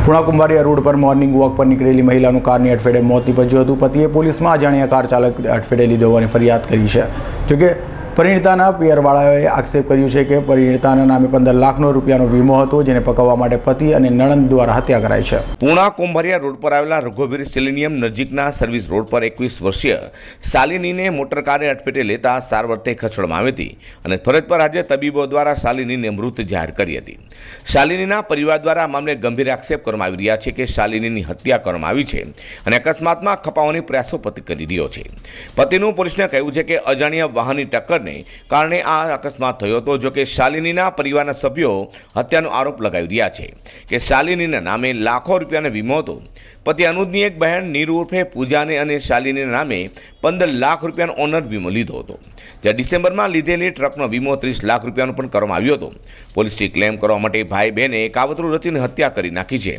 Puna Kumbhariya road પર morning walk પર નીકળેલી મહિલાનું કારની અડફેટે મોત નીપજ્યું હતું। પતિએ પોલીસમાં અજાણ્યા કાર ચાલક અડફેટે લીધો હોવાની ફરિયાદ કરી છે। જોકે પરિણીતાના પિયરવાળાએ આક્ષેપ કર્યો છે કે પરિણીતાના નામે 15 લાખનો રૂપિયાનો વીમો હતો, જેને પકવવા માટે પતિ અને નણંદ દ્વારા હત્યા કરાઈ છે। પૂણા કુંભારિયા રોડ પર આવેલા રઘુવીર સિલેનિયમ નજીકના સર્વિસ રોડ પર 21 વર્ષીય શાલિનીને મોટરકારે અડફેટે લેતા સારવારથી ખસેડવામાં આવી હતી અને ફરજ પર હાજર તબીબો દ્વારા શાલિનીને મૃત જાહેર કરી હતી। શાલિનીના પરિવાર દ્વારા આ મામલે ગંભીર આક્ષેપ કરવામાં આવી રહ્યા છે કે શાલિનીની હત્યા કરવામાં આવી છે અને અકસ્માતમાં ખપાવવાની પ્રયાસો પતિ કરી રહ્યો છે। પતિનું પોલીસને કહ્યું છે કે અજાણ્યા વાહનની ટક્કર કારણે આ અકસ્માત થયો હતો। જો કે શાલિનીના પરિવારના સભ્યો હત્યાનો આરોપ લગાવી રહ્યા છે કે શાલિનીના નામે લાખો રૂપિયાનો વીમો હતો। પતિ અનુજની એક બહેન નીરુ ઉર્ફે પૂજાને અને શાલિનીના નામે 15 લાખ રૂપિયાનો ઓનર વીમો લીધો હતો, જ્યાં ડિસેમ્બરમાં લીધેલી ટ્રકનો વીમો 30 લાખ રૂપિયાનો પણ કરવામાં આવ્યો હતો। પોલીસે ક્લેમ કરવા માટે ભાઈ બહેને કાવતરું રચીને હત્યા કરી નાખી છે,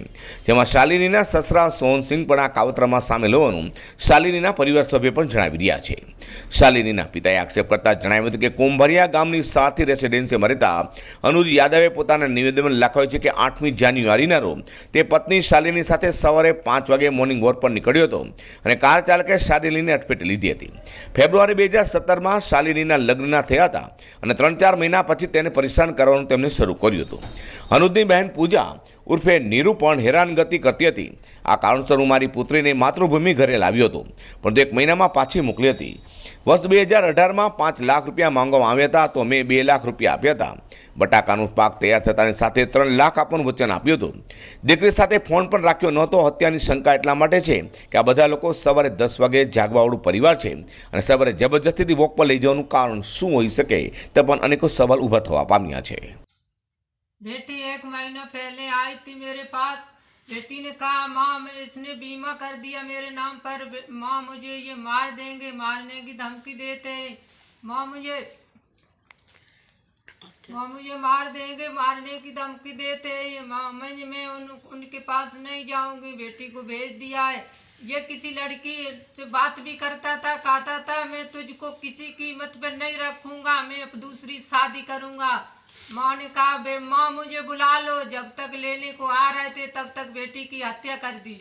જેમાં શાલિનીના સસરા સોહનસિંહ પણ આ કાવતરામાં સામેલ હોવાનું શાલિનીના પરિવાર સભ્યો પણ જણાવી રહ્યા છે। શાલિનીના પિતાએ આક્ષેપ કરતા જણાવ્યું હતું કે કુંભારિયા ગામની સાથી રેસિડેન્સીમાં રહેતા અનુજ યાદવે પોતાના નિવેદનમાં લખાવ્યું છે કે 8મી જાન્યુઆરીના રોજ તે પત્ની શાલિની સાથે સવારે 5 વાગે મોર્નિંગ વોક પર નીકળ્યો હતો અને કાર ચાલકે શાલિનીને અડફેટે લીધી હતી। ફેબ્રુઆરી 2017માં શાલિનીના લગ્ન થયા હતા અને 3-4 મહિના પછી તેને પરેશાન કરવાનું તેમને શરૂ કર્યું હતું। અનુજની બહેન પૂજા ઉર્ફે નીરુ પણ હેરાનગતિ કરતી હતી। આ કારણસર હું મારી પુત્રીને માતૃભૂમિ ઘરે લાવ્યો હતો, પરંતુ 1 મહિનામાં પાછી મોકલી હતી। વર્ષ 2018માં 5 લાખ રૂપિયા માંગવામાં આવ્યા હતા, તો મેં 2 લાખ રૂપિયા આપ્યા હતા। બટાકાનું પાક તૈયાર થતાની સાથે 3 લાખ આપવાનું વચન આપ્યું હતું। દીકરી સાથે ફોન પણ રાખ્યો નહોતો। હત્યાની શંકા એટલા માટે છે કે આ બધા લોકો સવારે 10 વાગે જાગવાવાળું પરિવાર છે અને સવારે જબરજસ્તીથી વોક પર લઈ જવાનું કારણ શું હોઈ શકે તે પણ અનેકો સવાલ ઊભા થવા પામ્યા છે। बेटी 1 महीना पहले आई थी मेरे पास। बेटी ने कहा माँ इसने बीमा कर दिया मेरे नाम पर, माँ मुझे ये मार देंगे, मारने की धमकी देते हैं, माँ मुझे मार देंगे, मारने की धमकी देते हैं, माँ मैं उनके पास नहीं जाऊंगी। बेटी को भेज दिया है। ये किसी लड़की से बात भी करता था, कहता था मैं तुझको किसी कीमत पर नहीं रखूंगा, मैं अब दूसरी शादी करूंगा। माँ ने कहा बे माँ मुझे बुला लो। जब तक लेने को आ रहे थे तब तक बेटी की हत्या कर दी।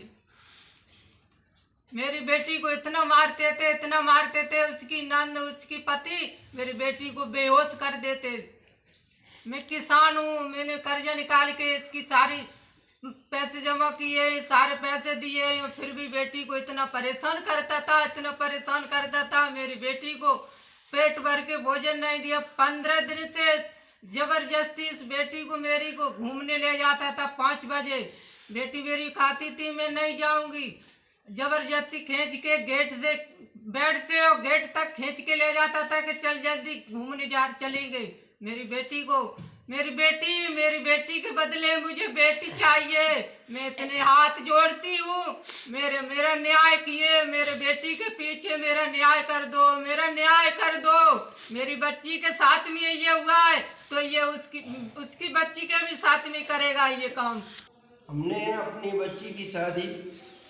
मेरी बेटी को इतना मारते थे उसकी नंद उसकी पति मेरी बेटी को बेहोश कर देते। मैं किसान हूँ, मैंने कर्जा निकाल के इसकी सारी पैसे जमा किए, सारे पैसे दिए, फिर भी बेटी को इतना परेशान करता था। मेरी बेटी को पेट भर के भोजन नहीं दिया। 15 दिन से जबरदस्ती इस बेटी को मेरी को घूमने ले जाता था। 5 बजे बेटी मेरी खाती थी मैं नहीं जाऊंगी, जबरदस्ती खींच के बेड से और गेट तक खींच के ले जाता था कि चल जल्दी घूमने चलेंगे। मेरी बेटी के बदले मुझे बेटी चाहिए। मैं इतने हाथ जोड़ती हूँ, मेरा न्याय किए, मेरे बेटी के पीछे मेरा न्याय कर दो, मेरा न्याय कर दो। मेरी बच्ची के साथ में ये हुआ है तो ये उसकी बच्ची के भी साथ में करेगा ये काम। हमने अपनी बच्ची की शादी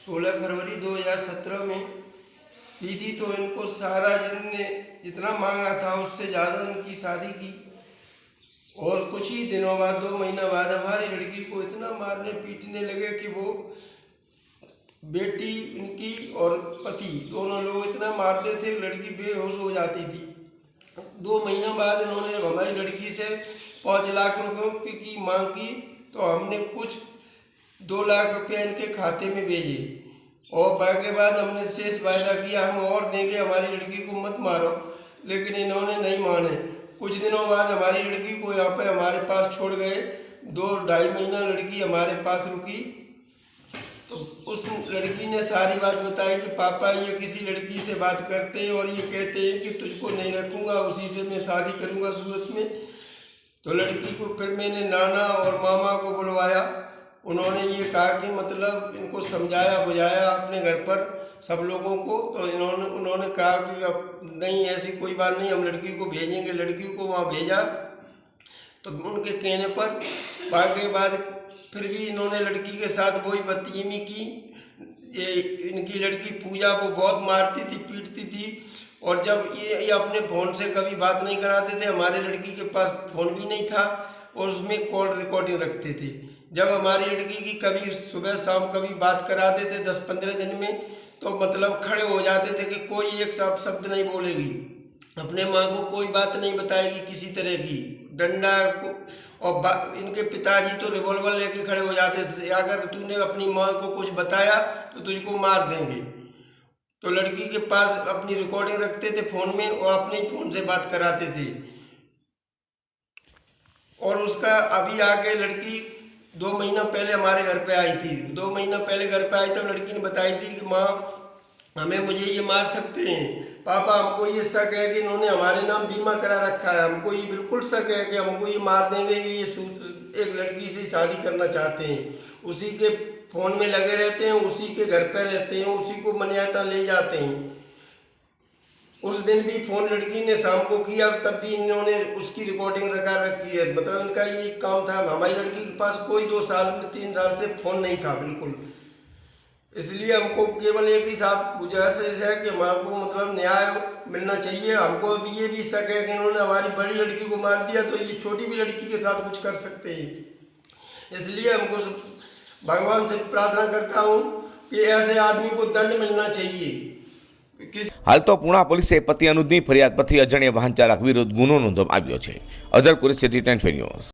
16 फरवरी 2017 में की थी, तो इनको सारा जिनने जितना मांगा था उससे ज़्यादा इनकी शादी की। और कुछ ही दिनों बाद 2 महीना बाद हमारी लड़की को इतना मारने पीटने लगे कि वो बेटी इनकी और पति दोनों लोग इतना मारते थे, लड़की बेहोश हो जाती थी। 2 महीना बाद इन्होंने हमारी लड़की से 5 लाख रुपये की मांग की, तो हमने कुछ 2 लाख रुपये इनके खाते में भेजे और बाकी बाद हमने शेष वायदा किया हम और देंगे, हमारी लड़की को मत मारो, लेकिन इन्होंने नहीं माने। कुछ दिनों बाद हमारी लड़की को यहाँ पे हमारे पास छोड़ गए। 2-2.5 महीना लड़की हमारे पास रुकी, तो उस लड़की ने सारी बात बताई कि पापा ये किसी लड़की से बात करते हैं और ये कहते हैं कि तुझको नहीं रखूँगा, उसी से मैं शादी करूँगा सूरत में। तो लड़की को फिर मैंने नाना और मामा को बुलवाया। उन्होंने ये कहा कि मतलब इनको समझाया बुझाया अपने घर पर सब लोगों को, तो उन्होंने कहा कि अब नहीं ऐसी कोई बात नहीं, हम लड़की को भेजेंगे। लड़की को वहाँ भेजा, तो उनके कहने पर बाकी बाद फिर भी इन्होंने लड़की के साथ वही बदतमीजी की। ये इनकी लड़की पूजा को बहुत मारती थी, पीटती थी, और जब ये अपने फ़ोन से कभी बात नहीं कराते थे, हमारे लड़की के पास फ़ोन भी नहीं था और उसमें कॉल रिकॉर्डिंग रखते थे। जब हमारी लड़की की कभी सुबह शाम कभी बात कराते थे 10-15 दिन में, तो मतलब खड़े हो जाते थे कि कोई एक शब्द नहीं बोलेगी, अपने माँ को कोई बात नहीं बताएगी किसी तरह की, डंडा को, और इनके पिताजी तो रिवॉल्वर लेके खड़े हो जाते थे, अगर तूने अपनी माँ को कुछ बताया तो तुझको मार देंगे। तो लड़की के पास अपनी रिकॉर्डिंग रखते थे फ़ोन में और अपने ही फ़ोन से बात कराते थे। और उसका अभी आगे लड़की 2 महीना पहले हमारे घर पे आई थी। 2 महीना पहले घर पे आई तब लड़की ने बताई थी कि माँ मुझे ये मार सकते हैं, पापा हमको ये शक है कि इन्होंने हमारे नाम बीमा करा रखा है, हमको ये बिल्कुल शक है कि हमको ये मार देंगे, ये एक लड़की से शादी करना चाहते हैं, उसी के फ़ोन में लगे रहते हैं, उसी के घर पे रहते हैं, उसी को मन्याता ले जाते हैं। उस दिन भी फ़ोन लड़की ने शाम को किया, तब भी इन्होंने उसकी रिकॉर्डिंग रखा रखी है। मतलब इनका ये काम था। हमारी लड़की के पास कोई 2 साल में 3 साल से फ़ोन नहीं था बिल्कुल। इसलिए हमको केवल एक ही साफ गुजारिश है कि हमको मतलब न्याय मिलना चाहिए। हमको अभी ये भी शक है कि इन्होंने हमारी बड़ी लड़की को मार दिया तो ये छोटी भी लड़की के साथ कुछ कर सकते हैं। इसलिए हमको भगवान से प्रार्थना करता हूँ कि ऐसे आदमी को दंड मिलना चाहिए। हाल तो पुणा પોલીસે પતિ અનુજની ફરિયાદ પરથી અજાણ્યા વાહન ચાલક વિરુદ્ધ ગુનો નોંધવામાં આવ્યો છે. Azhar Qureshi, T20 news.